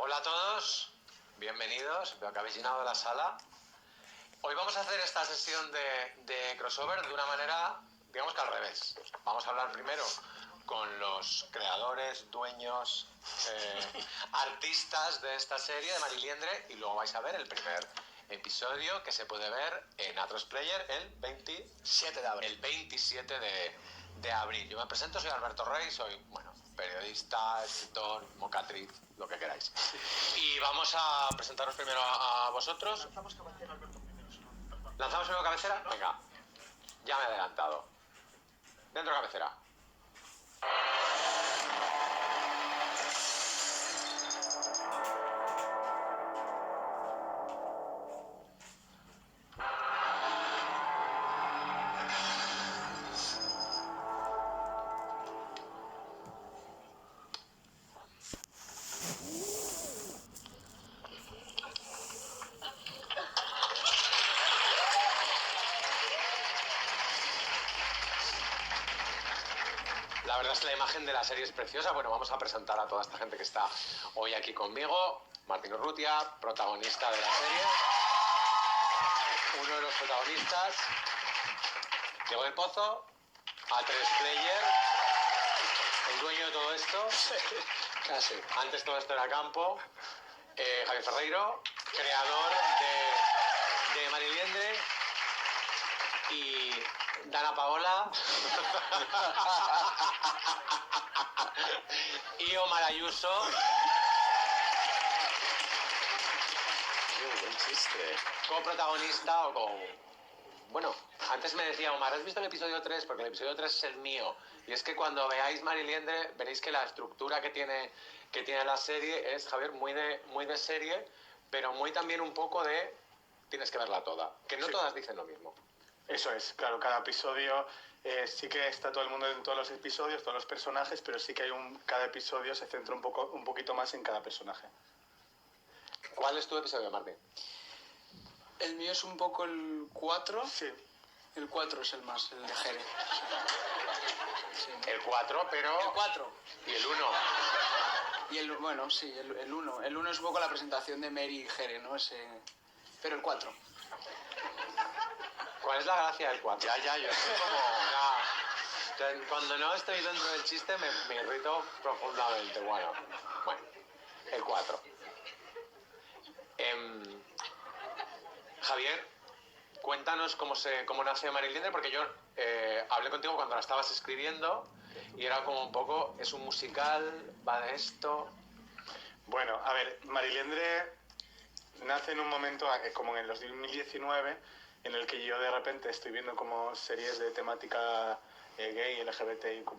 Hola a todos, bienvenidos, veo que habéis llenado la sala. Hoy vamos a hacer esta sesión de crossover de una manera, digamos que al revés. Vamos a hablar primero con los creadores, dueños, artistas de esta serie de Mariliendre, y luego vais a ver el primer episodio que se puede ver en Atresplayer el 27 de abril. El 27 de abril. Yo me presento, soy Alberto Rey, soy, periodista, escritor, mocatriz, lo que queráis. Y vamos a presentaros primero a vosotros. Lanzamos cabecera, Alberto, primero. ¿Lanzamos primero cabecera? Venga, ya me he adelantado. Dentro cabecera. La verdad es que la imagen de la serie es preciosa. Bueno, vamos a presentar a toda esta gente que está hoy aquí conmigo. Martín Urrutia, protagonista de la serie. Uno de los protagonistas. Diego del Pozo, Atresplayer, el dueño de todo esto. Casi. Antes todo esto era campo. Javier Ferreiro, creador de Mariliendre. Y Dana Paola y Omar Ayuso. Qué buen chiste. Coprotagonista o con... Bueno, antes me decía Omar, ¿has visto el episodio 3? Porque el episodio 3 es el mío. Y es que cuando veáis Mariliendre veréis que la estructura que tiene la serie es, Javier, muy de serie, pero muy también un poco de... Tienes que verla toda. Que no Sí. Todas dicen lo mismo. Eso es, claro, cada episodio sí que está todo el mundo en todos los episodios, todos los personajes, pero sí que hay cada episodio se centra un poquito más en cada personaje. ¿Cuál es tu episodio, Martín? El mío es un poco el 4. Sí, El 4 es el más, el de Jere. Sí. El 4, pero... El 4. Y el 1. Y el 1. El 1 es un poco la presentación de Mary y Jere, ¿no? Pero el 4. ¿Cuál es la gracia del 4? Ya, yo estoy como... Cuando no estoy dentro del chiste me irrito profundamente. Bueno, el 4. Javier, cuéntanos cómo nace Mariliendre, porque yo hablé contigo cuando la estabas escribiendo y era como un poco, es un musical, va de esto... bueno, a ver, Mariliendre nace en un momento, como en el 2019, en el que yo de repente estoy viendo como series de temática gay, LGBTIQ+,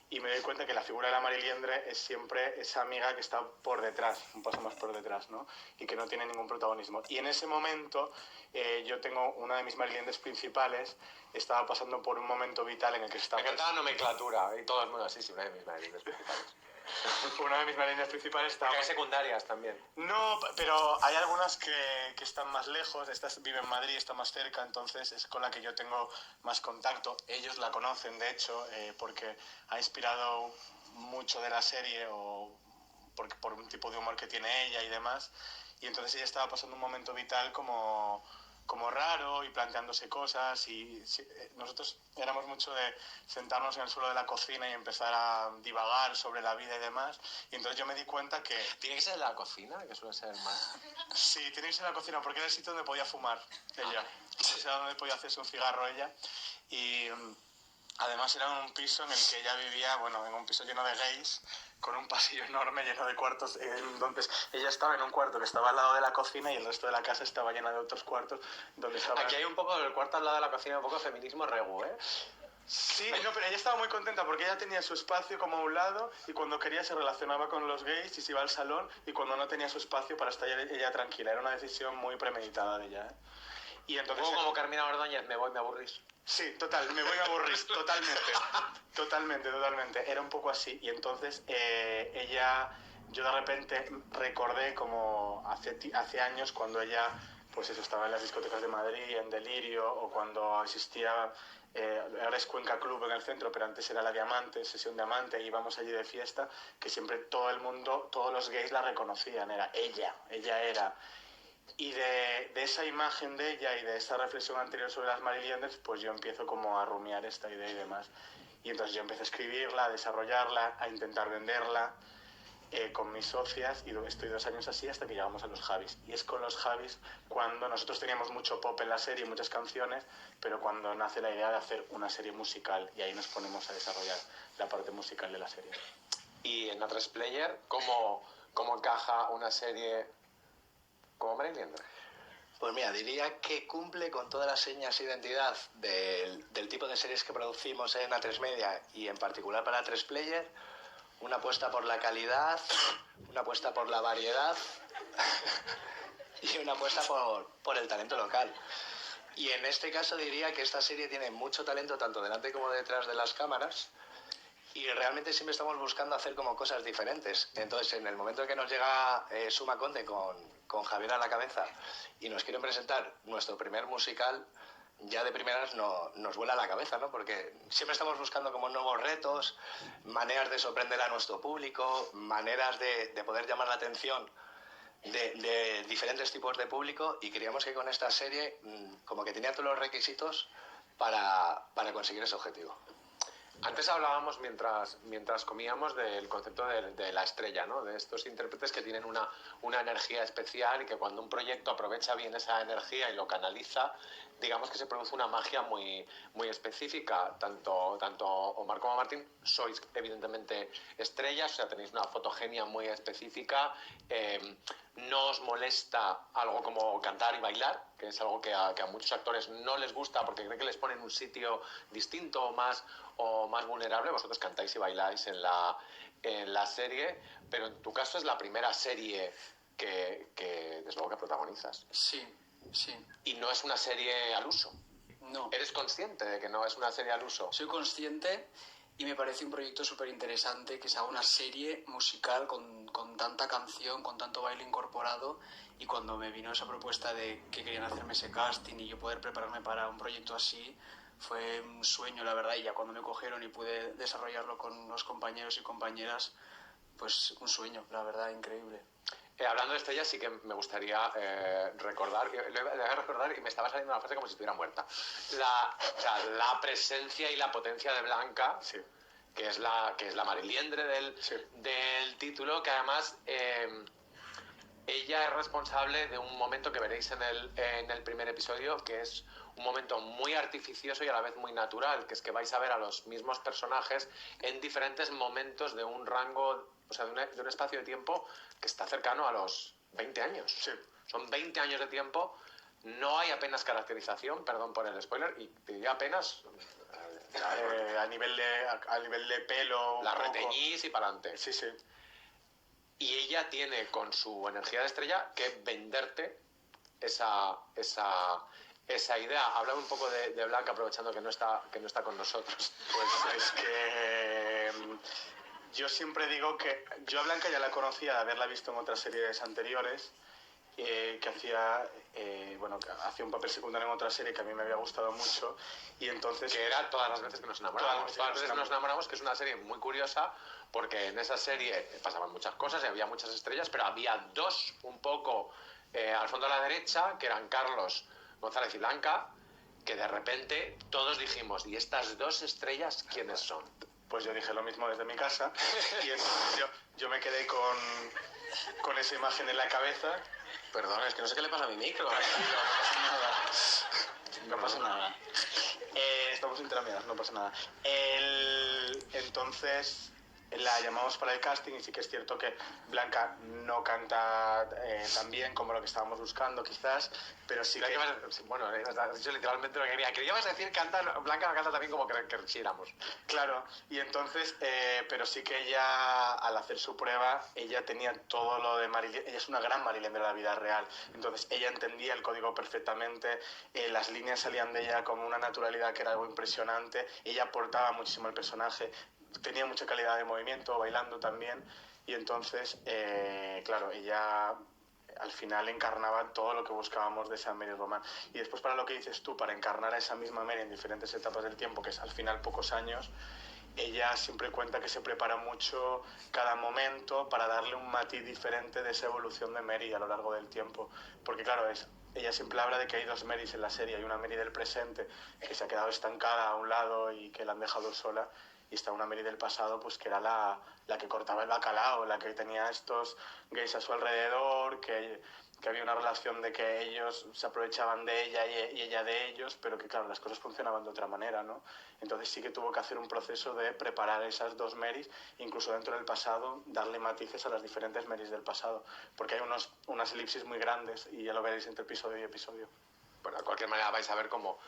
y me doy cuenta que la figura de la Mariliendre es siempre esa amiga que está por detrás, un paso más por detrás, ¿no? Y que no tiene ningún protagonismo. Y en ese momento yo tengo una de mis Mariliendres principales, estaba pasando por un momento vital en el que estaba... Me encanta la nomenclatura y todo el mundo así, sí, una de mis Mariliendres principales. Una de mis Mariliendres principales estaba... Porque hay secundarias también. No, pero hay algunas que están más lejos, estas viven en Madrid, está más cerca, entonces es con la que yo tengo más contacto. Ellos la conocen, de hecho, porque ha inspirado mucho de la serie o por un tipo de humor que tiene ella y demás. Y entonces ella estaba pasando un momento vital como raro y planteándose cosas, y nosotros éramos mucho de sentarnos en el suelo de la cocina y empezar a divagar sobre la vida y demás, y entonces yo me di cuenta que... ¿Tiene que ser en la cocina? Que suele ser más... Sí, tiene que ser en la cocina porque era el sitio donde podía fumar ella, o sea, donde podía hacerse un cigarro ella, y además era un piso en el que ella vivía, en un piso lleno de gays, con un pasillo enorme lleno de cuartos. Entonces ella estaba en un cuarto que estaba al lado de la cocina y el resto de la casa estaba llena de otros cuartos donde estaba... Aquí hay un poco del cuarto al lado de la cocina, un poco de feminismo regu, ¿eh? Sí, no, pero ella estaba muy contenta porque ella tenía su espacio como a un lado y cuando quería se relacionaba con los gays y se iba al salón, y cuando no tenía su espacio para estar ella tranquila. Era una decisión muy premeditada de ella, ¿eh? Y entonces... Luego, como Carmina Ordóñez, me aburrís. Sí, total, me voy a aburrir, totalmente. Era un poco así. Y entonces yo de repente recordé como hace años cuando ella pues eso, estaba en las discotecas de Madrid, en Delirio, o cuando existía, ahora es Cuenca Club en el centro, pero antes era la Diamante, Sesión Diamante, y íbamos allí de fiesta, que siempre todo el mundo, todos los gays la reconocían, era ella era. Y de esa imagen de ella y de esa reflexión anterior sobre las Marillienders, pues yo empiezo como a rumiar esta idea y demás. Y entonces yo empecé a escribirla, a desarrollarla, a intentar venderla con mis socias, y estoy 2 años así hasta que llegamos a los Javis. Y es con los Javis cuando nosotros teníamos mucho pop en la serie, muchas canciones, pero cuando nace la idea de hacer una serie musical, y ahí nos ponemos a desarrollar la parte musical de la serie. Y en A3 Player, ¿cómo encaja una serie como Marilliender? Pues mira, diría que cumple con todas las señas de identidad del tipo de series que producimos en A3 Media y en particular para A3 Player. Una apuesta por la calidad, una apuesta por la variedad y una apuesta por el talento local. Y en este caso diría que esta serie tiene mucho talento tanto delante como detrás de las cámaras, y realmente siempre estamos buscando hacer como cosas diferentes. Entonces, en el momento en que nos llega Suma Conde con Javier a la cabeza y nos quieren presentar nuestro primer musical, ya de primeras nos vuela la cabeza, ¿no? Porque siempre estamos buscando como nuevos retos, maneras de sorprender a nuestro público, maneras de poder llamar la atención de diferentes tipos de público, y creíamos que con esta serie como que tenía todos los requisitos para conseguir ese objetivo. Antes hablábamos, mientras comíamos, del concepto de la estrella, ¿no? De estos intérpretes que tienen una energía especial y que cuando un proyecto aprovecha bien esa energía y lo canaliza, digamos que se produce una magia muy, muy específica. Tanto Omar como Martín sois evidentemente estrellas, o sea, tenéis una fotogenia muy específica. No os molesta algo como cantar y bailar, que es algo que a muchos actores no les gusta porque creen que les ponen en un sitio distinto o más vulnerable. Vosotros cantáis y bailáis en la serie, pero en tu caso es la primera serie que desde luego que protagonizas. Sí. Y no es una serie al uso. No. ¿Eres consciente de que no es una serie al uso? Soy consciente, y me parece un proyecto súper interesante que se haga una serie musical con tanta canción, con tanto baile incorporado. Y cuando me vino esa propuesta de que querían hacerme ese casting y yo poder prepararme para un proyecto así, fue un sueño, la verdad. Y ya cuando me cogieron y pude desarrollarlo con los compañeros y compañeras, pues un sueño, la verdad, increíble. Hablando de estrellas, sí que me gustaría recordar y me estaba saliendo una frase como si estuviera muerta. La presencia y la potencia de Blanca, Sí. que es la Marilliendre del título, que además ella es responsable de un momento que veréis en el primer episodio, que es un momento muy artificioso y a la vez muy natural, que es que vais a ver a los mismos personajes en diferentes momentos de un rango, o sea, de un espacio de tiempo que está cercano a los 20 años. Sí. Son 20 años de tiempo, no hay apenas caracterización, perdón por el spoiler, y te diría apenas... A nivel de pelo... La reteñís y para adelante. Sí. Y ella tiene, con su energía de estrella, que venderte esa idea. Háblame un poco de Blanca, aprovechando que no está con nosotros. Pues es que yo siempre digo que yo a Blanca ya la conocía de haberla visto en otras series anteriores, que hacía un papel secundario en otra serie que a mí me había gustado mucho, y entonces... Que era Todas las veces que nos enamoramos. Todas las veces que nos enamoramos, que es una serie muy curiosa, porque en esa serie pasaban muchas cosas y había muchas estrellas, pero había dos un poco al fondo a la derecha, que eran Carlos González y Blanca, que de repente todos dijimos, ¿y estas dos estrellas quiénes son? Pues yo dije lo mismo desde mi casa, y entonces yo me quedé con esa imagen en la cabeza. Perdón, es que no sé qué le pasa a mi micro. No pasa nada. Estamos entre amigas, no pasa nada. Entonces la llamamos para el casting, y sí que es cierto que Blanca no canta tan bien como lo que estábamos buscando, quizás, pero sí que... Bueno, has dicho literalmente lo que quería. Queríamos decir Blanca no canta tan bien como que quisiéramos. Claro, y entonces, pero sí que ella, al hacer su prueba, ella tenía todo lo de Marilyn. Ella es una gran Marilyn de la vida real. Entonces, ella entendía el código perfectamente, las líneas salían de ella con una naturalidad que era algo impresionante. Ella aportaba muchísimo al personaje, tenía mucha calidad de movimiento, bailando también. Y entonces, claro, ella al final encarnaba todo lo que buscábamos de esa Mary Román. Y después, para lo que dices tú, para encarnar a esa misma Mary en diferentes etapas del tiempo, que es al final pocos años, ella siempre cuenta que se prepara mucho cada momento para darle un matiz diferente de esa evolución de Mary a lo largo del tiempo. Porque claro, ella siempre habla de que hay dos Marys en la serie. Hay una Mary del presente que se ha quedado estancada a un lado y que la han dejado sola, y está una Mary del pasado, pues que era la que cortaba el bacalao, la que tenía estos gays a su alrededor, que había una relación de que ellos se aprovechaban de ella y ella de ellos, pero que claro, las cosas funcionaban de otra manera, ¿no? Entonces sí que tuvo que hacer un proceso de preparar esas dos Marys, incluso dentro del pasado, darle matices a las diferentes Marys del pasado, porque hay unas elipsis muy grandes y ya lo veréis entre episodio y episodio. Bueno, de cualquier manera vais a ver cómo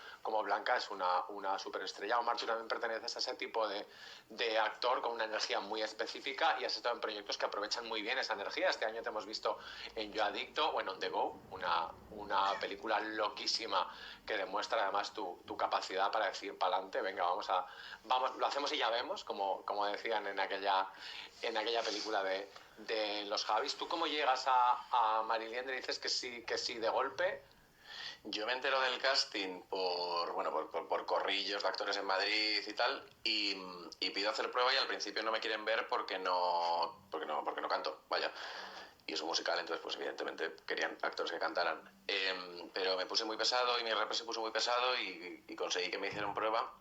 Blanca es una superestrella. Omar, tú también perteneces a ese tipo de actor con una energía muy específica y has estado en proyectos que aprovechan muy bien esa energía. Este año te hemos visto en Yo Adicto o en On The Go, una película loquísima que demuestra además tu capacidad para decir pa'lante, venga, vamos, lo hacemos y ya vemos, como decían en aquella película de los Javis. ¿Tú cómo llegas a Mariliendre? Dices que sí de golpe. Yo me entero del casting por corrillos de actores en Madrid y tal, y pido hacer prueba y al principio no me quieren ver porque no canto, vaya. Y es un musical, entonces pues evidentemente querían actores que cantaran. Pero me puse muy pesado y mi rap se puso muy pesado y conseguí que me hicieran prueba.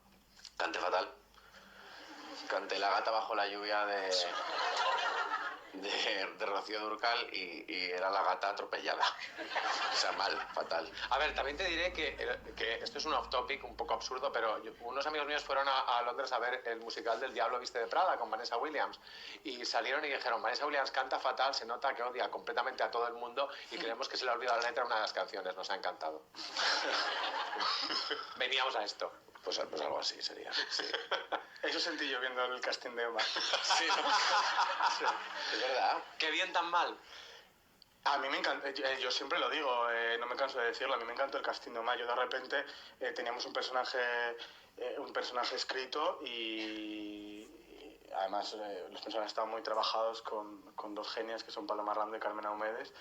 Canté fatal. Canté La gata bajo la lluvia de Rocío Dúrcal y era la gata atropellada. O sea, mal, fatal. A ver, también te diré que esto es un off-topic un poco absurdo, pero unos amigos míos fueron a Londres a ver el musical del Diablo Viste de Prada con Vanessa Williams y salieron y dijeron, Vanessa Williams canta fatal, se nota que odia completamente a todo el mundo y creemos que se le ha olvidado la letra de una de las canciones, nos ha encantado. Veníamos a esto. Pues algo así sería, sí. Eso sentí yo viendo el casting de Omar. Sí, ¿no? Sí, es verdad. Qué bien tan mal. A mí me encanta, yo siempre lo digo, no me canso de decirlo, a mí me encantó el casting de Omar. Yo de repente teníamos un personaje escrito y además los personajes estaban muy trabajados con dos genias que son Paloma Rando y Carmen Aumedes.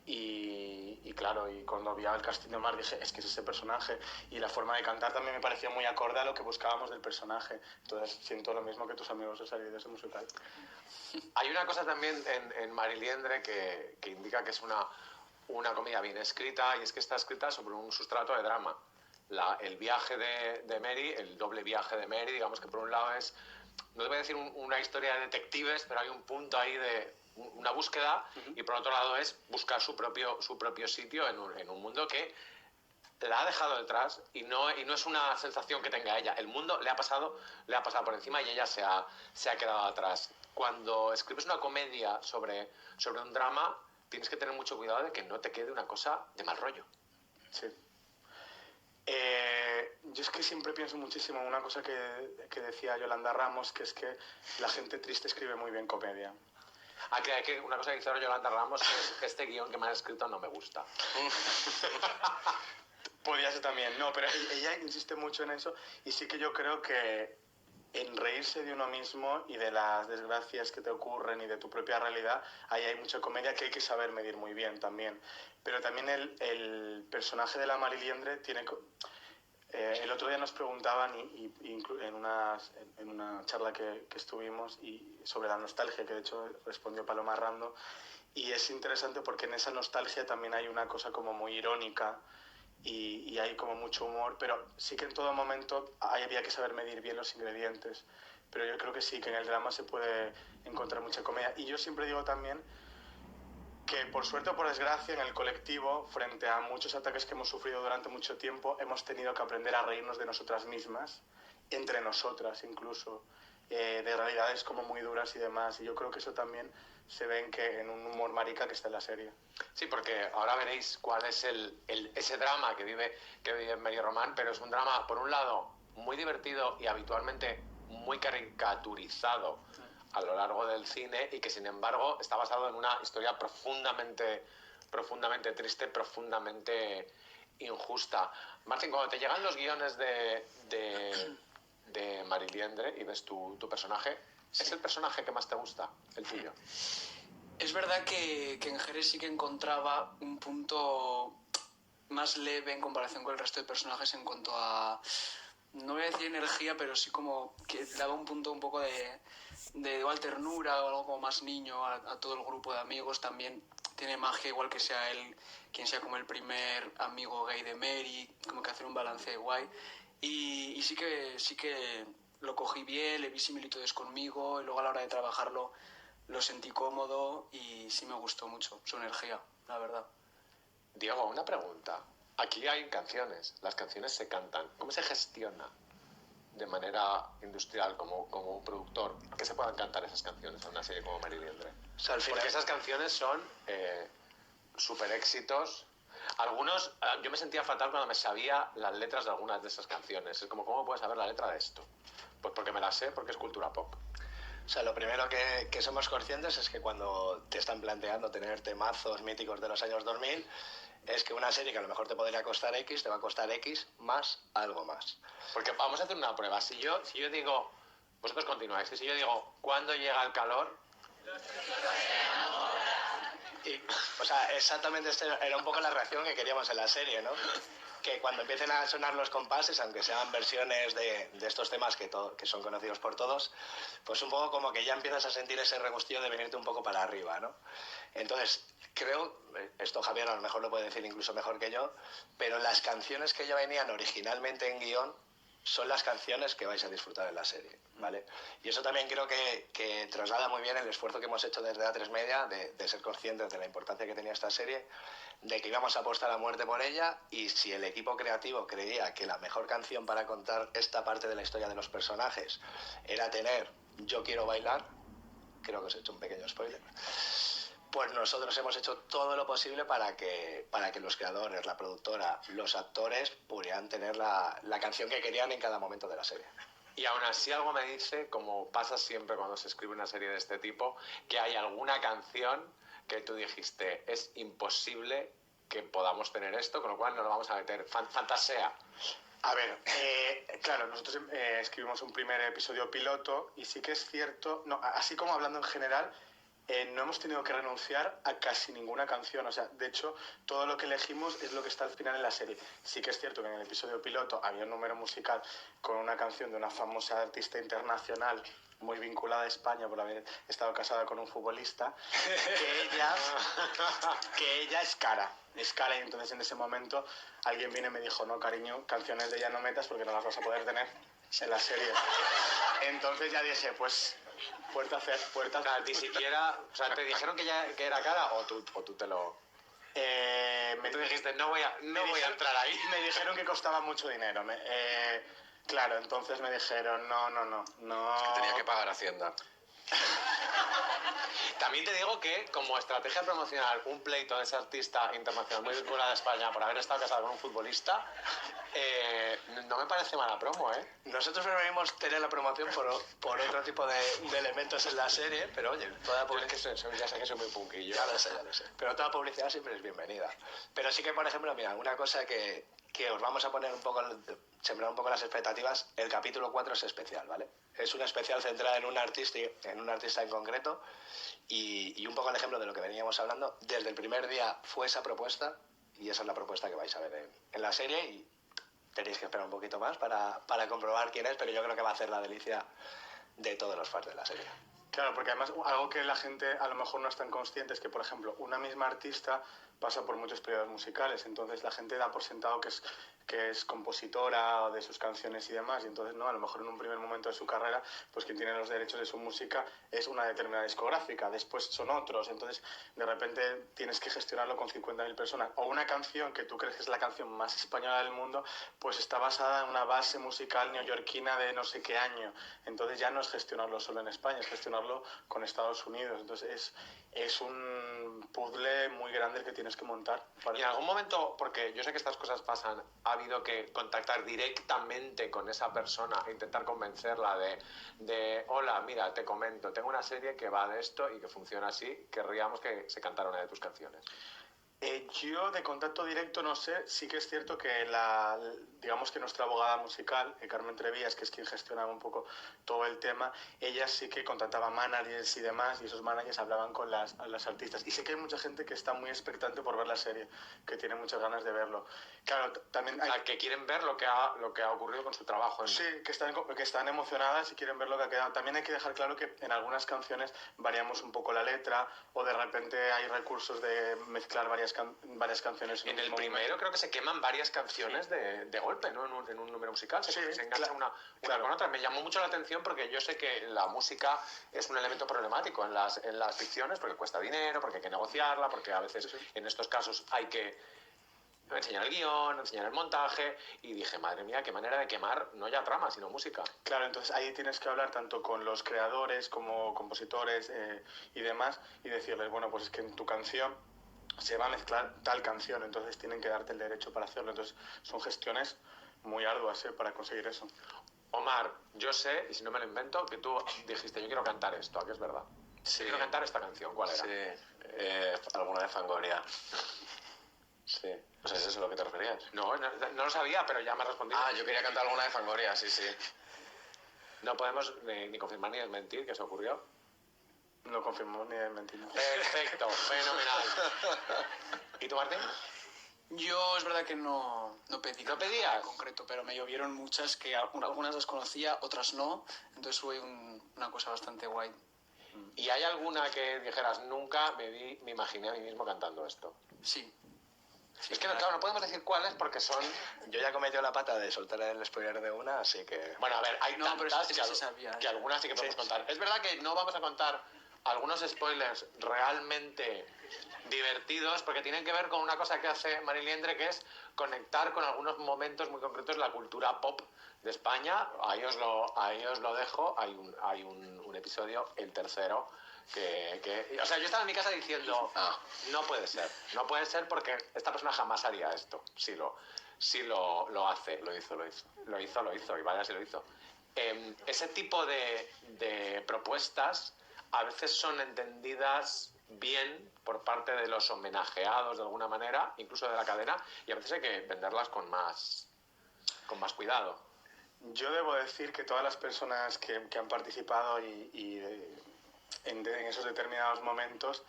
Y claro, y cuando vi el casting de Omar dije, es que es ese personaje, y la forma de cantar también me pareció muy acorde a lo que buscábamos del personaje. Entonces siento lo mismo que tus amigos de salir de ese musical. Hay una cosa también en Mariliendre que indica que es una comedia bien escrita, y es que está escrita sobre un sustrato de drama. El viaje de Mary, el doble viaje de Mary, digamos que por un lado es, no te voy a decir una historia de detectives, pero hay un punto ahí de una búsqueda, y por otro lado es buscar su propio sitio en un mundo que la ha dejado detrás y no es una sensación que tenga ella. El mundo le ha pasado por encima y ella se ha quedado atrás. Cuando escribes una comedia sobre un drama, tienes que tener mucho cuidado de que no te quede una cosa de mal rollo. Sí. Yo es que siempre pienso muchísimo en una cosa que decía Yolanda Ramos, que es que la gente triste escribe muy bien comedia. Que una cosa que dice Yolanda Ramos es que este guión que me ha escrito no me gusta. Podría ser también, no, pero ella insiste mucho en eso, y sí que yo creo que en reírse de uno mismo y de las desgracias que te ocurren y de tu propia realidad, ahí hay mucha comedia que hay que saber medir muy bien también. Pero también el personaje de la Mariliendre tiene... el otro día nos preguntaban en una charla que estuvimos sobre la nostalgia, que de hecho respondió Paloma Rando, y es interesante porque en esa nostalgia también hay una cosa como muy irónica y hay como mucho humor, pero sí que en todo momento había que saber medir bien los ingredientes. Pero yo creo que sí, que en el drama se puede encontrar mucha comedia. Y yo siempre digo también que por suerte o por desgracia en el colectivo, frente a muchos ataques que hemos sufrido durante mucho tiempo, hemos tenido que aprender a reírnos de nosotras mismas, entre nosotras incluso, de realidades como muy duras y demás. Y yo creo que eso también se ve en un humor marica que está en la serie. Sí, porque ahora veréis cuál es ese drama que vive Mary Román, pero es un drama, por un lado, muy divertido y habitualmente muy caricaturizado a lo largo del cine, y que sin embargo está basado en una historia profundamente triste, profundamente injusta. Martín, cuando te llegan los guiones de Mariliendre y ves tu personaje, Sí. ¿es el personaje que más te gusta, el tuyo? Es verdad que en Jerez sí que encontraba un punto más leve en comparación con el resto de personajes en cuanto a, no voy a decir energía, pero sí como que daba un punto un poco de igual ternura o algo como más niño a todo el grupo de amigos. También tiene magia, igual que sea él quien sea como el primer amigo gay de Mary, como que hacer un balance guay. Y sí que lo cogí bien, le vi similitudes conmigo y luego a la hora de trabajarlo lo sentí cómodo y sí me gustó mucho su energía, la verdad. Diego, una pregunta. Aquí hay canciones, las canciones se cantan. ¿Cómo se gestiona de manera industrial como un productor que se puedan cantar esas canciones en una serie como Mary Liendre? O sea, al final... Porque esas canciones son súper éxitos. Algunos, yo me sentía fatal cuando me sabía las letras de algunas de esas canciones. Es como, ¿cómo puedes saber la letra de esto? Pues porque me la sé, porque es cultura pop. O sea, lo primero que somos conscientes es que cuando te están planteando tener temazos míticos de los años 2000, es que una serie que a lo mejor te podría costar X, te va a costar X más algo más. Porque vamos a hacer una prueba. Si yo digo, vosotros continuáis, si yo digo, ¿cuándo llega el calor? Y, o sea, exactamente esta era un poco la reacción que queríamos en la serie, ¿no? Que cuando empiecen a sonar los compases, aunque sean versiones de estos temas que son conocidos por todos, pues un poco como que ya empiezas a sentir ese regustillo de venirte un poco para arriba, ¿no? Entonces, creo, esto Javier a lo mejor lo puede decir incluso mejor que yo, pero las canciones que ya venían originalmente en guión son las canciones que vais a disfrutar en la serie, ¿vale? Y eso también creo que traslada muy bien el esfuerzo que hemos hecho desde A3 Media de ser conscientes de la importancia que tenía esta serie, de que íbamos a apostar a muerte por ella, y si el equipo creativo creía que la mejor canción para contar esta parte de la historia de los personajes era tener Yo quiero bailar, creo que os he hecho un pequeño spoiler, pues nosotros hemos hecho todo lo posible para que los creadores, la productora, los actores pudieran tener la canción que querían en cada momento de la serie. Y aún así algo me dice, como pasa siempre cuando se escribe una serie de este tipo, que hay alguna canción que tú dijiste, es imposible que podamos tener esto, con lo cual no lo vamos a meter. Fantasea. A ver, claro, nosotros escribimos un primer episodio piloto y sí que es cierto, no, así como hablando en general, no hemos tenido que renunciar a casi ninguna canción. O sea, de hecho, todo lo que elegimos es lo que está al final en la serie. Sí que es cierto que en el episodio piloto había un número musical con una canción de una famosa artista internacional muy vinculada a España por haber estado casada con un futbolista, que ella es cara, y entonces en ese momento alguien viene y me dijo, no, cariño, canciones de ella no metas porque no las vas a poder tener en la serie. Entonces ya dije, pues... puerta. O sea, ni siquiera... O sea, ¿te dijeron que era cara o tú te lo...? Tú dijiste, no voy a entrar ahí. Me dijeron que costaba mucho dinero. Claro, entonces me dijeron, no. Es que tenía que pagar Hacienda. También te digo que, como estrategia promocional, un pleito de ese artista internacional muy vinculado a España por haber estado casado con un futbolista, no me parece mala promo, ¿eh? Nosotros preferimos tener la promoción por otro tipo de elementos en la serie, pero oye, toda publicidad... Ya sé que soy muy punquillo. Ya lo sé. Pero toda publicidad siempre es bienvenida. Pero sí que, por ejemplo, mira, una cosa que os vamos a poner un poco, sembrar un poco las expectativas, el capítulo 4 es especial, ¿vale? Es un especial centrado en un artista en concreto, y un poco el ejemplo de lo que veníamos hablando. Desde el primer día fue esa propuesta, y esa es la propuesta que vais a ver en la serie, y tenéis que esperar un poquito más para comprobar quién es, pero yo creo que va a hacer la delicia de todos los fans de la serie. Claro, porque además algo que la gente a lo mejor no es tan consciente es que, por ejemplo, una misma artista pasa por muchos periodos musicales, entonces la gente da por sentado que es compositora de sus canciones y demás, y entonces no, a lo mejor en un primer momento de su carrera, pues quien tiene los derechos de su música es una determinada discográfica, después son otros, entonces de repente tienes que gestionarlo con 50.000 personas. O una canción que tú crees que es la canción más española del mundo, pues está basada en una base musical neoyorquina de no sé qué año, entonces ya no es gestionarlo solo en España, es gestionarlo con Estados Unidos, entonces es un puzzle muy grande el que tienes que montar. Y en algún momento, porque yo sé que estas cosas pasan, ha habido que contactar directamente con esa persona e intentar convencerla de hola, mira, te comento, tengo una serie que va de esto y que funciona así, querríamos que se cantara una de tus canciones. Yo de contacto directo no sé, sí que es cierto que digamos que nuestra abogada musical, Carmen Trevías, que es quien gestionaba un poco todo el tema, ella sí que contactaba managers y demás, y esos managers hablaban con las artistas. Y sé que hay mucha gente que está muy expectante por ver la serie, que tiene muchas ganas de verlo. Claro, también hay... Que quieren ver lo que ha ocurrido con su trabajo. Sí, que están emocionadas y quieren ver lo que ha quedado. También hay que dejar claro que en algunas canciones variamos un poco la letra, o de repente hay recursos de mezclar varias canciones En el primero creo que se queman varias canciones de golpe, ¿no? En un número musical. Se engancha una con otra. Me llamó mucho la atención porque yo sé que la música es un elemento problemático en las ficciones porque cuesta dinero, porque hay que negociarla, porque a veces en estos casos hay que enseñar el guión, enseñar el montaje, y dije, madre mía, qué manera de quemar no ya trama, sino música. Claro, entonces ahí tienes que hablar tanto con los creadores como compositores y demás, y decirles, bueno, pues es que en tu canción se va a mezclar tal canción, entonces tienen que darte el derecho para hacerlo. Entonces son gestiones muy arduas para conseguir eso. Omar, yo sé, y si no me lo invento, que tú dijiste, yo quiero cantar esto, ¿a qué es verdad? Sí. Quiero cantar esta canción, ¿cuál era? Sí, alguna de Fangoria. Sí. O sea, ¿es eso a lo que te referías? No lo sabía, pero ya me has respondido. Ah, yo quería cantar alguna de Fangoria, sí. No podemos ni confirmar ni desmentir que eso ocurrió. No confirmo ni mentir. Perfecto, fenomenal. ¿Y tú, Martín? Yo es verdad que no pedí. ¿No pedías? En concreto, pero me llovieron muchas que algunas las conocía, otras no. Entonces fue una cosa bastante guay. ¿Y hay alguna que dijeras, nunca me imaginé a mí mismo cantando esto? Sí. Es que, claro, no podemos decir cuáles porque son... Yo ya cometió la pata de soltar el spoiler de una, así que... Bueno, a ver, hay tantas pero se sabía, que algunas sí que podemos contar. Es verdad que no vamos a contar algunos spoilers realmente divertidos porque tienen que ver con una cosa que hace Mariliendre, que es conectar con algunos momentos muy concretos de la cultura pop de España. Ahí os lo dejo. Hay un episodio, el tercero, o sea, yo estaba en mi casa diciendo, no puede ser porque esta persona jamás haría esto. Sí lo hace. Lo hizo, y vaya si lo hizo. Ese tipo de propuestas a veces son entendidas bien por parte de los homenajeados de alguna manera, incluso de la cadena, y a veces hay que venderlas con más cuidado. Yo debo decir que todas las personas que han participado en esos determinados momentos,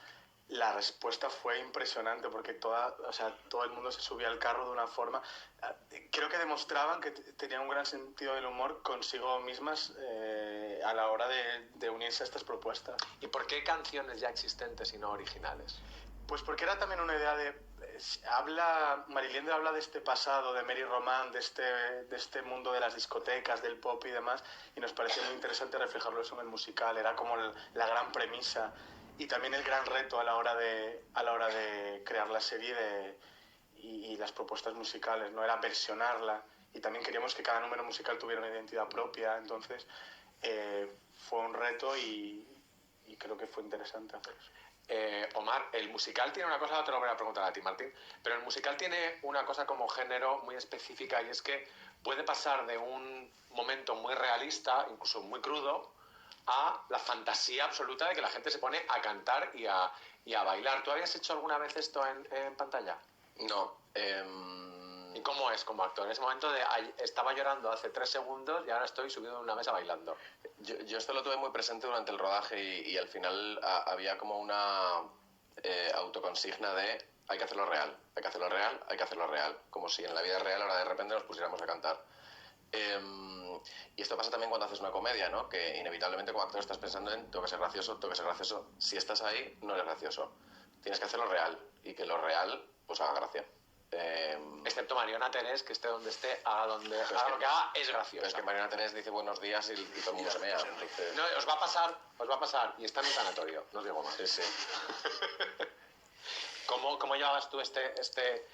la respuesta fue impresionante porque todo el mundo se subía al carro de una forma. Creo que demostraban que tenían un gran sentido del humor consigo mismas a la hora de unirse a estas propuestas. ¿Y por qué canciones ya existentes y no originales? Pues porque era también una idea Mariliendre habla de este pasado, de Mary Román, de este mundo de las discotecas, del pop y demás, y nos pareció muy interesante reflejarlo eso en el musical. Era como la gran premisa y también el gran reto a la hora de crear la serie y las propuestas musicales, ¿no? Era versionarla, y también queríamos que cada número musical tuviera una identidad propia. Entonces fue un reto y creo que fue interesante hacer eso. Omar, el musical tiene una cosa, te lo voy a preguntar a ti, Martín, pero el musical tiene una cosa como género muy específica, y es que puede pasar de un momento muy realista, incluso muy crudo, a la fantasía absoluta de que la gente se pone a cantar y a bailar. ¿Tú habías hecho alguna vez esto en pantalla? No. ¿Y cómo es como actor? En ese momento estaba llorando hace 3 segundos y ahora estoy subido en una mesa bailando. Yo esto lo tuve muy presente durante el rodaje y al final había como una autoconsigna de hay que hacerlo real, hay que hacerlo real, hay que hacerlo real. Como si en la vida real ahora de repente nos pusiéramos a cantar. Y esto pasa también cuando haces una comedia, ¿no? Que inevitablemente como actor estás pensando en tengo que ser gracioso, tengo que ser gracioso. Si estás ahí, no eres gracioso. Tienes que hacerlo real y que lo real pues haga gracia. Excepto Mariona Terés, que esté donde esté, haga lo que haga, es gracioso. Pero es que Mariona Terés dice buenos días y todo el mundo se mea. Entonces... No, os va a pasar, y está en un sanatorio, no os digo más. Sí. ¿Cómo llevabas tú este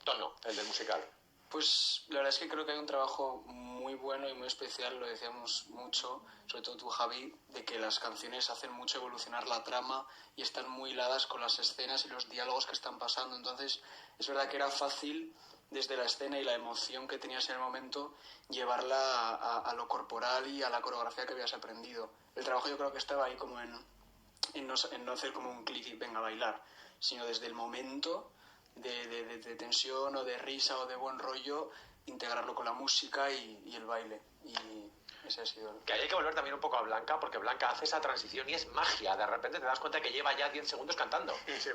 tono, el del musical? Pues la verdad es que creo que hay un trabajo muy bueno y muy especial, lo decíamos mucho, sobre todo tú, Javi, de que las canciones hacen mucho evolucionar la trama y están muy hiladas con las escenas y los diálogos que están pasando. Entonces, es verdad que era fácil, desde la escena y la emoción que tenías en el momento, llevarla a lo corporal y a la coreografía que habías aprendido. El trabajo yo creo que estaba ahí como en no hacer como un clic y venga a bailar, sino desde el momento de tensión o de risa o de buen rollo, integrarlo con la música y el baile. Y ese ha sido... Que hay que volver también un poco a Blanca, porque Blanca hace esa transición y es magia. De repente te das cuenta que lleva ya 10 segundos cantando. Sí.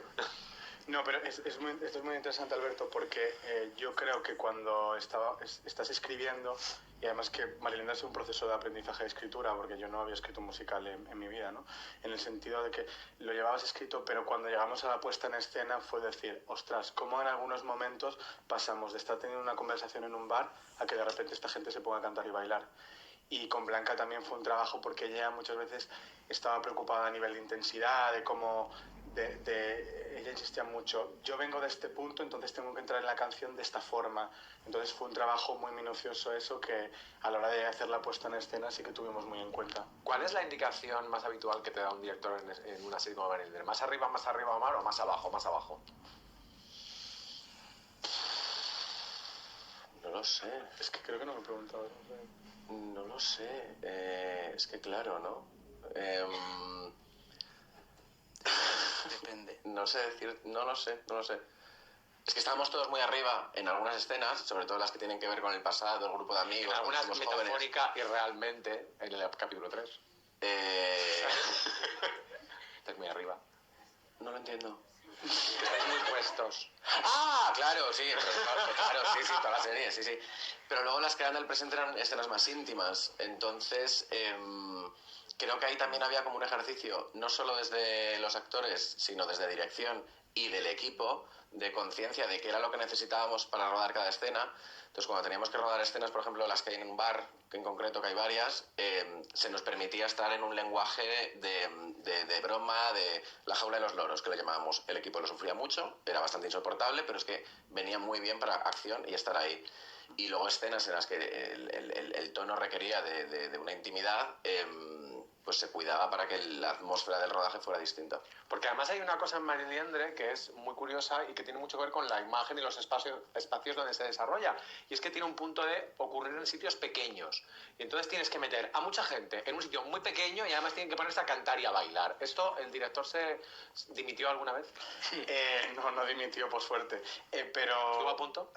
No, pero esto es muy interesante, Alberto, porque yo creo que cuando estás escribiendo, y además que Marilena es un proceso de aprendizaje de escritura, porque yo no había escrito un musical en mi vida, ¿no? En el sentido de que lo llevabas escrito, pero cuando llegamos a la puesta en escena fue decir, ostras, cómo en algunos momentos pasamos de estar teniendo una conversación en un bar a que de repente esta gente se ponga a cantar y bailar. Y con Blanca también fue un trabajo porque ella muchas veces estaba preocupada a nivel de intensidad, de cómo... ella insistía mucho, yo vengo de este punto, entonces tengo que entrar en la canción de esta forma. Entonces fue un trabajo muy minucioso eso que a la hora de hacer la puesta en escena sí que tuvimos muy en cuenta. ¿Cuál es la indicación más habitual que te da un director en una serie como Marilyn? ¿Más arriba, Omar, o más abajo, más abajo? No lo sé. Es que creo que no me he preguntado. No lo sé. Es que claro, ¿no? Depende. No sé decir... No lo sé. Es que estábamos todos muy arriba en algunas escenas, sobre todo las que tienen que ver con el pasado, el grupo de amigos, En algunas cuando somos jóvenes. metafórica y realmente en el capítulo 3. Estás muy arriba. No lo entiendo. Estáis muy puestos. ¡Ah! Claro, sí, claro, sí, toda la serie, sí. Pero luego las que eran del presente eran escenas más íntimas. Entonces, creo que ahí también había como un ejercicio, no solo desde los actores, sino desde dirección y del equipo, de conciencia de qué era lo que necesitábamos para rodar cada escena. Entonces, cuando teníamos que rodar escenas, por ejemplo, las que hay en un bar, que en concreto que hay varias, se nos permitía estar en un lenguaje de broma, de la jaula de los loros, que lo llamábamos. El equipo lo sufría mucho, era bastante insoportable, pero es que venía muy bien para acción y estar ahí. Y luego escenas en las que el tono requería de una intimidad, pues se cuidaba para que la atmósfera del rodaje fuera distinta. Porque además hay una cosa en Mariliendre que es muy curiosa y que tiene mucho que ver con la imagen y los espacios donde se desarrolla. Y es que tiene un punto de ocurrir en sitios pequeños. Y entonces tienes que meter a mucha gente en un sitio muy pequeño y además tienen que ponerse a cantar y a bailar. ¿Esto el director se dimitió alguna vez? No dimitió, por suerte. Pero... ¿Estuvo a punto?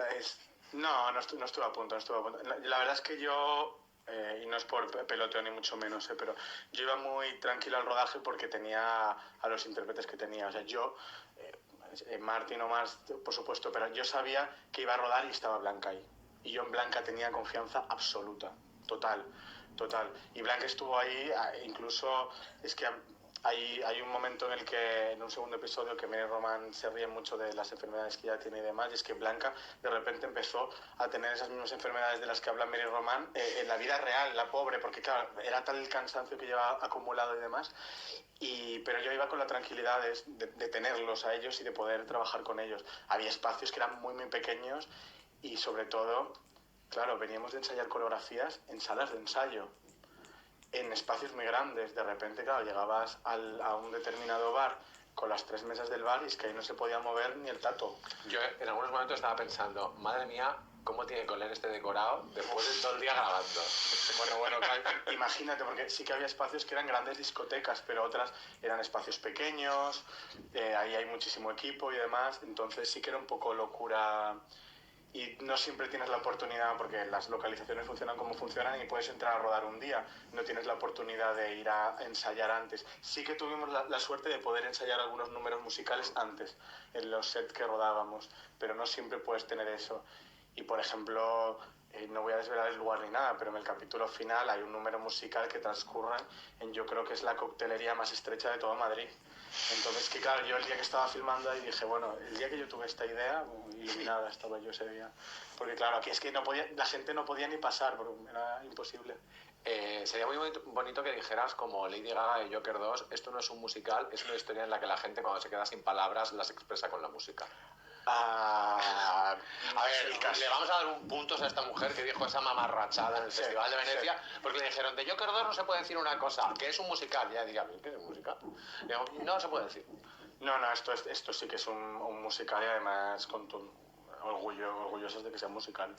No estuve a punto. La verdad es que yo... y no es por peloteo ni mucho menos, pero yo iba muy tranquilo al rodaje porque tenía a los intérpretes que tenía. O sea, yo, Martín o más, por supuesto, pero yo sabía que iba a rodar y estaba Blanca ahí. Y yo en Blanca tenía confianza absoluta, total. Y Blanca estuvo ahí, incluso es que hay un momento en el que, en un segundo episodio, que Mary Roman se ríe mucho de las enfermedades que ella tiene y demás, y es que Blanca de repente empezó a tener esas mismas enfermedades de las que habla Mary Roman en la vida real, la pobre, porque claro, era tal el cansancio que llevaba acumulado y demás, pero yo iba con la tranquilidad de tenerlos a ellos y de poder trabajar con ellos. Había espacios que eran muy pequeños y sobre todo, claro, veníamos de ensayar coreografías en salas de ensayo, en espacios muy grandes. De repente, claro, llegabas a un determinado bar con las 3 mesas del bar y es que ahí no se podía mover ni el tato. Yo en algunos momentos estaba pensando, madre mía, ¿cómo tiene que oler este decorado después de todo el día grabando? Bueno, claro, imagínate, porque sí que había espacios que eran grandes discotecas, pero otras eran espacios pequeños, ahí hay muchísimo equipo y demás, entonces sí que era un poco locura. Y no siempre tienes la oportunidad, porque las localizaciones funcionan como funcionan y puedes entrar a rodar un día, no tienes la oportunidad de ir a ensayar antes. Sí que tuvimos la suerte de poder ensayar algunos números musicales antes, en los sets que rodábamos, pero no siempre puedes tener eso. Y por ejemplo, no voy a desvelar el lugar ni nada, pero en el capítulo final hay un número musical que transcurre en, yo creo que es la coctelería más estrecha de todo Madrid. Entonces, que claro, yo el día que estaba filmando ahí dije, bueno, el día que yo tuve esta idea, iluminada estaba yo ese día. Porque claro, aquí es que la gente no podía ni pasar, porque era imposible. Sería muy bonito que dijeras, como Lady Gaga de Joker 2, esto no es un musical, es una historia en la que la gente cuando se queda sin palabras las expresa con la música. A ver, le vamos a dar un punto a esta mujer que dijo esa mamarrachada en el Festival de Venecia, porque le dijeron, de Joker 2 no se puede decir una cosa, que es un musical. Y ella diría, ¿qué es un musical? Digo, no se puede decir. No, esto sí que es un musical y además con orgullosos de que sea musical.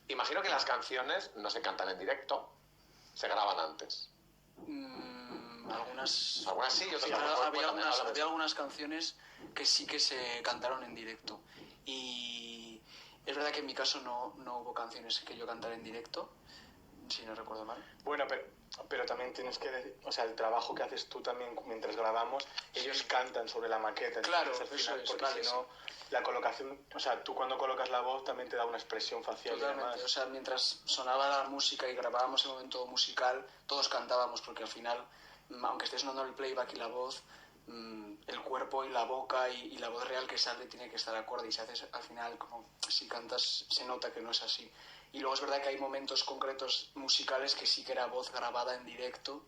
Imagino que las canciones no se cantan en directo, se graban antes. algunas... Algunas sí y otras Sí, no. había algunas canciones que sí que se cantaron en directo. Y es verdad que en mi caso no hubo canciones que yo cantara en directo, si no recuerdo mal. Bueno, pero también tienes que decir, o sea, el trabajo que haces tú también mientras grabamos, ellos cantan sobre la maqueta. Claro, entonces, al eso final, es, porque vale, si no, la colocación, o sea, tú cuando colocas la voz también te da una expresión facial y Totalmente, demás. o sea, mientras sonaba la música y grabábamos el momento musical, todos cantábamos, porque al final, aunque esté sonando el playback y la voz, el cuerpo y la boca y la voz real que sale tiene que estar acorde, y si haces al final, como si cantas, se nota que no es así. Y luego es verdad que hay momentos concretos musicales que sí que era voz grabada en directo,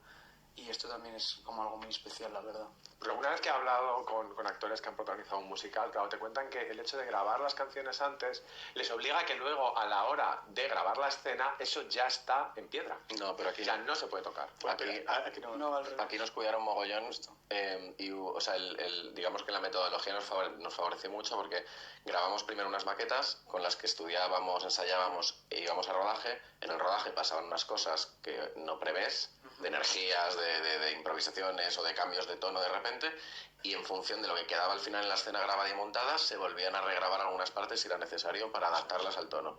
y esto también es como algo muy especial, la verdad. Pero una vez que he hablado con actores que han protagonizado un musical, claro, te cuentan que el hecho de grabar las canciones antes les obliga a que luego, a la hora de grabar la escena, eso ya está en piedra. No, pero aquí Ya no se puede tocar. Aquí no. No, al revés. Aquí nos cuidaron mogollón y o sea, digamos que la metodología nos favoreció mucho porque grabamos primero unas maquetas con las que estudiábamos, ensayábamos e íbamos al rodaje. En el rodaje pasaban unas cosas que no prevés, de energías, de improvisaciones o de cambios de tono de repente, y en función de lo que quedaba al final en la escena grabada y montada se volvían a regrabar algunas partes si era necesario para adaptarlas al tono.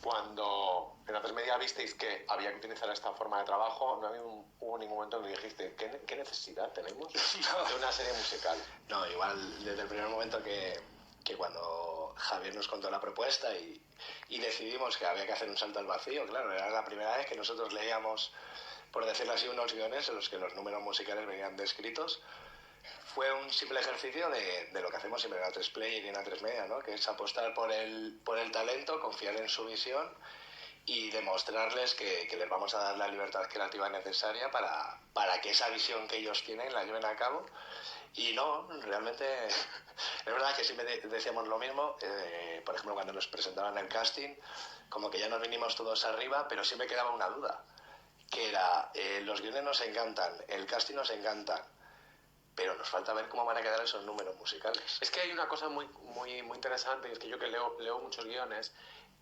Cuando en A3 Media visteis que había que utilizar esta forma de trabajo, no hubo ningún momento en que dijiste, ¿qué necesidad tenemos de una serie musical? No, igual desde el primer momento que cuando Javier nos contó la propuesta y decidimos que había que hacer un salto al vacío, claro, era la primera vez que nosotros leíamos, por decirlo así, unos guiones en los que los números musicales venían descritos. Fue un simple ejercicio de lo que hacemos siempre en A3 Player y en A3 Media, ¿no? Que es apostar por el talento, confiar en su visión y demostrarles que les vamos a dar la libertad creativa necesaria para que esa visión que ellos tienen la lleven a cabo. Y no, realmente es verdad que siempre decíamos lo mismo. Por ejemplo, cuando nos presentaban el casting, como que ya nos vinimos todos arriba, pero siempre quedaba una duda, que era, los guiones nos encantan, el casting nos encanta, pero nos falta ver cómo van a quedar esos números musicales. Es que hay una cosa muy interesante, y es que yo que leo muchos guiones,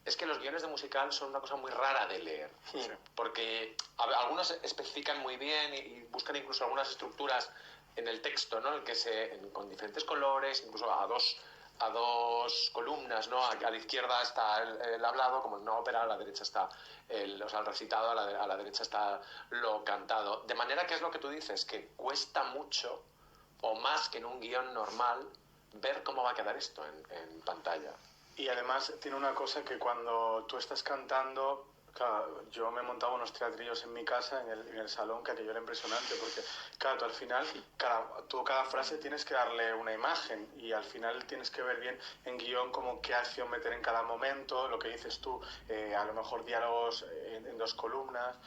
es que los guiones de musical son una cosa muy rara de leer. Sí. Porque algunos especifican muy bien y buscan incluso algunas estructuras en el texto, ¿no? Con diferentes colores, incluso a dos columnas, ¿no? A la izquierda está el hablado, como en una ópera, a la derecha está el recitado, a la derecha está lo cantado. De manera que es lo que tú dices, que cuesta mucho, o más que en un guión normal, ver cómo va a quedar esto en pantalla. Y además tiene una cosa que cuando tú estás cantando, claro, yo me montaba unos teatrillos en mi casa, en el salón, que aquello era impresionante, porque claro, tú al final, cada frase tienes que darle una imagen y al final tienes que ver bien en guión como qué acción meter en cada momento, lo que dices tú, a lo mejor diálogos en dos columnas.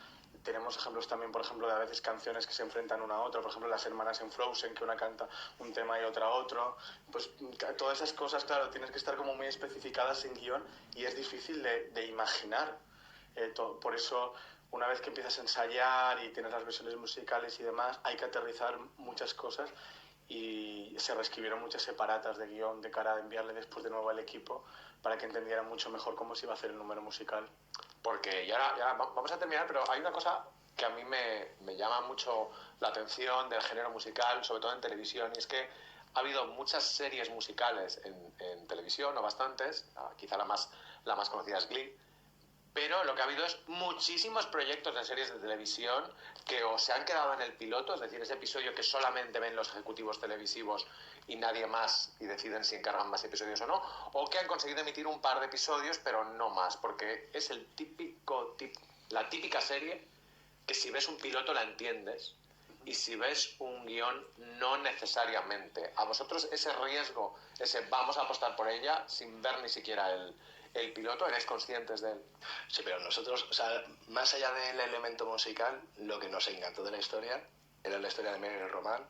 Tenemos ejemplos también, por ejemplo, de a veces canciones que se enfrentan una a otra, por ejemplo, las hermanas en Frozen, que una canta un tema y otra otro. Pues todas esas cosas, claro, tienes que estar como muy especificadas en guión y es difícil de imaginar. Por eso, una vez que empiezas a ensayar y tienes las versiones musicales y demás, hay que aterrizar muchas cosas y se reescribieron muchas separatas de guión de cara a enviarle después de nuevo al equipo para que entendieran mucho mejor cómo se iba a hacer el número musical. Porque ya vamos a terminar, pero hay una cosa que a mí me llama mucho la atención del género musical, sobre todo en televisión, y es que ha habido muchas series musicales en televisión, o bastantes, quizá la más conocida es Glee, pero lo que ha habido es muchísimos proyectos de series de televisión que o se han quedado en el piloto, es decir, ese episodio que solamente ven los ejecutivos televisivos y nadie más, y deciden si encargan más episodios o no, o que han conseguido emitir un par de episodios pero no más, porque es la típica serie que si ves un piloto la entiendes y si ves un guión no necesariamente. A vosotros ese riesgo, ese vamos a apostar por ella sin ver ni siquiera el piloto, ¿eres conscientes de él? Sí, pero nosotros, o sea, más allá del elemento musical, lo que nos encantó de la historia era la historia de Mary Román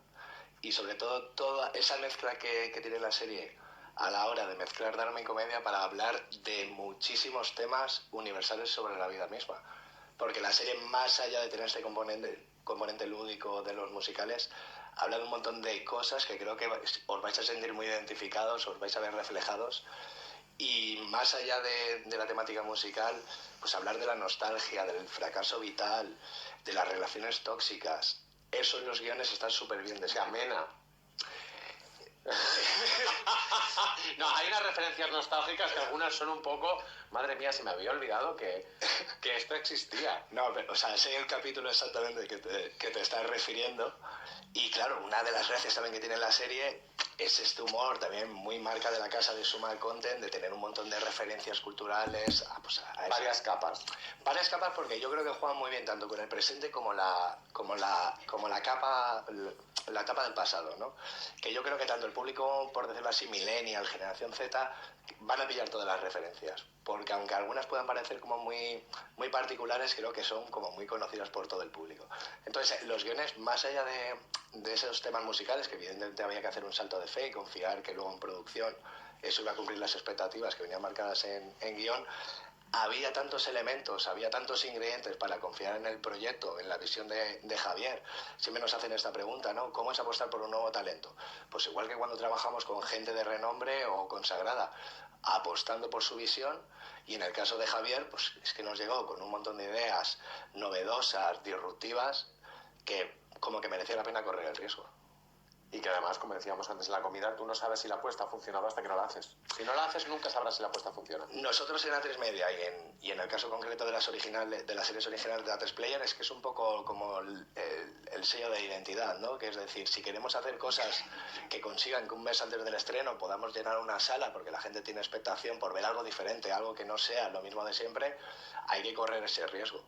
y sobre todo toda esa mezcla que tiene la serie a la hora de mezclar drama y comedia para hablar de muchísimos temas universales sobre la vida misma. Porque la serie, más allá de tener este componente lúdico de los musicales, habla de un montón de cosas que creo que os vais a sentir muy identificados, os vais a ver reflejados. Y más allá de la temática musical, pues hablar de la nostalgia, del fracaso vital, de las relaciones tóxicas, eso en los guiones está súper bien Se descrito. amena. No, hay unas referencias nostálgicas que algunas son un poco... Madre mía, se me había olvidado que esto existía. No, pero, o sea, sé el capítulo exactamente que te estás refiriendo. Y claro, una de las gracias también que tiene la serie es este humor también muy marca de la casa de Suma Content, de tener un montón de referencias culturales a Varias capas. varias capas, porque yo creo que juegan muy bien tanto con el presente como la capa del pasado, ¿no? Que yo creo que tanto el público, por decirlo así, millennial, generación Z, van a pillar todas las referencias, porque aunque algunas puedan parecer como muy, muy particulares, creo que son como muy conocidas por todo el público. Entonces, los guiones, más allá de esos temas musicales, que evidentemente había que hacer un salto de fe y confiar que luego en producción eso iba a cumplir las expectativas que venían marcadas en guión, había tantos elementos, había tantos ingredientes para confiar en el proyecto, en la visión de Javier. Siempre nos hacen esta pregunta, ¿no? ¿Cómo es apostar por un nuevo talento? Pues igual que cuando trabajamos con gente de renombre o consagrada, apostando por su visión, y en el caso de Javier, pues es que nos llegó con un montón de ideas novedosas, disruptivas, que como que merecía la pena correr el riesgo. Y que además, como decíamos antes en la comida, tú no sabes si la apuesta ha funcionado hasta que no la haces. Si no la haces, nunca sabrás si la apuesta funciona. Nosotros en A3 Media y en el caso concreto de las series originales de A3 Player es que es un poco como el sello de identidad, ¿no? Que es decir, si queremos hacer cosas que consigan que un mes antes del estreno podamos llenar una sala porque la gente tiene expectación por ver algo diferente, algo que no sea lo mismo de siempre, hay que correr ese riesgo.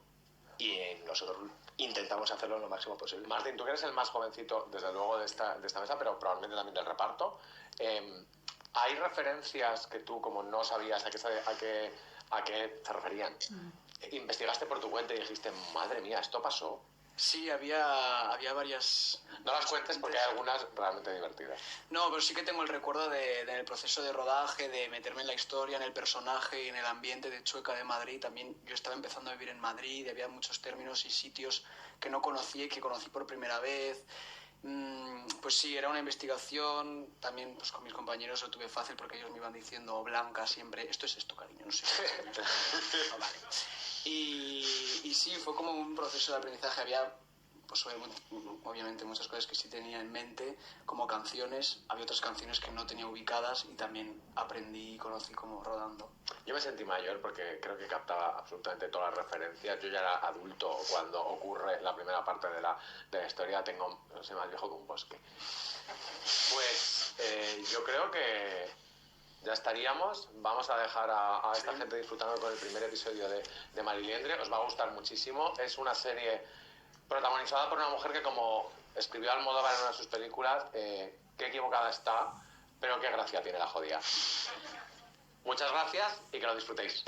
Y nosotros intentamos hacerlo lo máximo posible. Martín, tú que eres el más jovencito, desde luego, de esta mesa, pero probablemente también del reparto. ¿Hay referencias que tú, como no sabías a qué se referían? ¿Investigaste por tu cuenta y dijiste, madre mía, esto pasó? Sí, había varias... No las cuentes porque hay algunas realmente divertidas. No, pero sí que tengo el recuerdo en el proceso de rodaje, de meterme en la historia, en el personaje y en el ambiente de Chueca de Madrid. También yo estaba empezando a vivir en Madrid y había muchos términos y sitios que no conocía y que conocí por primera vez. Pues sí, era una investigación. También pues con mis compañeros lo tuve fácil porque ellos me iban diciendo Blanca siempre, esto es esto, cariño, no sé. No, vale. Y sí, fue como un proceso de aprendizaje. Había, pues obviamente, muchas cosas que sí tenía en mente, como canciones. Había otras canciones que no tenía ubicadas y también aprendí y conocí como rodando. Yo me sentí mayor porque creo que captaba absolutamente todas las referencias. Yo ya era adulto cuando ocurre la primera parte de la historia. Soy más viejo que un bosque. Pues yo creo que ya estaríamos. Vamos a dejar a esta gente disfrutando con el primer episodio de Mariliendre. Os va a gustar muchísimo. Es una serie protagonizada por una mujer que, como escribió Almodóvar en una de sus películas, qué equivocada está, pero qué gracia tiene la jodida. Muchas gracias y que lo disfrutéis.